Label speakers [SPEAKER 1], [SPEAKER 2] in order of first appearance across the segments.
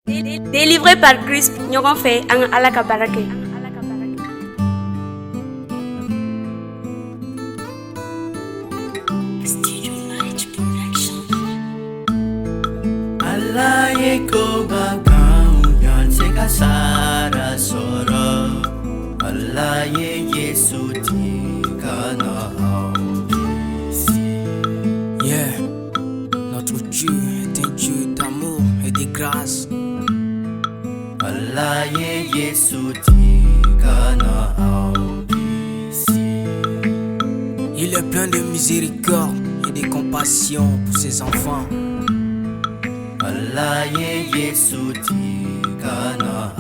[SPEAKER 1] Délivré par Christ, nous avons fait un alakabarake.
[SPEAKER 2] Allah yeko bakau yan sekasara soro. Allah ye Yesu tika na
[SPEAKER 3] Yeah, notre Dieu est un Dieu d'amour et de grâce.
[SPEAKER 2] Allah ye Yesu tika na
[SPEAKER 3] Il est plein de miséricorde et de compassion pour ses enfants.
[SPEAKER 2] Allah ye Yesu tika na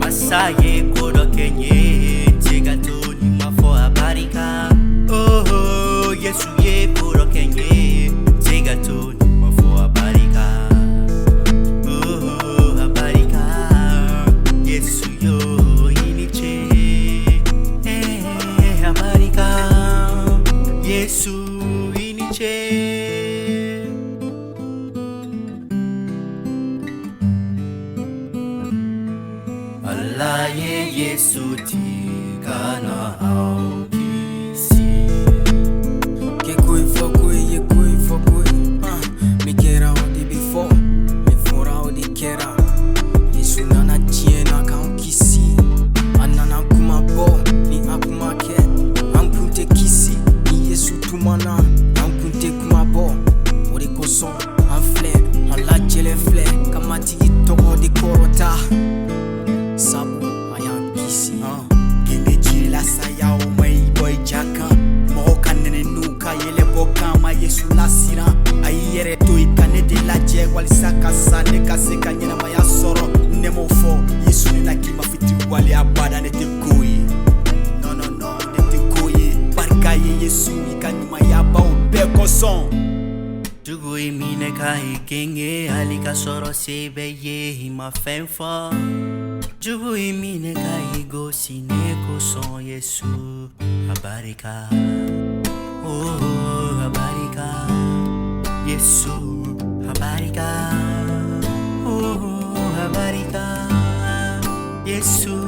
[SPEAKER 2] Masaye kodo kenye tika tu ni mafo abarika. Oh Yesu ye kodo kenye tika tu ni mafo abarika. Oh abarika Yesu yo iniche. Abarika Yesu iniche. Allah ye Yesu tika na aukisi.
[SPEAKER 3] Kekoi fokoi yekoi fokoi. Me kera odi before, me fora odi kera. Yesu nana tiena kaukisi. Anana kuma bo, ni akuma ke. Ankunte kisi, ni Yesu tumana. Ankunte kuma bo, odi koson, en fleur, on la jele fleur. Kamati itomo di korota. Sabu ayan kisi
[SPEAKER 4] Gende jila saya o mai boy jaka. Mo kanene nuka yele boka ma Yesu lasira. Ayere to ikane de la je wali saka sane kaseka nyina ma ya soro. Nemo fo Yesu ni na kima fiti wali abada ne te koyi. No ne te koyi. Barka ye Yesu ikani ma ya ba o be koson.
[SPEAKER 2] Tugu imine ka ikenge alika soro sebe ye hima fenfa. Jugu imine ka igo sineko son Yesu abarika. Oh abarika Yesu abarika. Oh abarika Yesu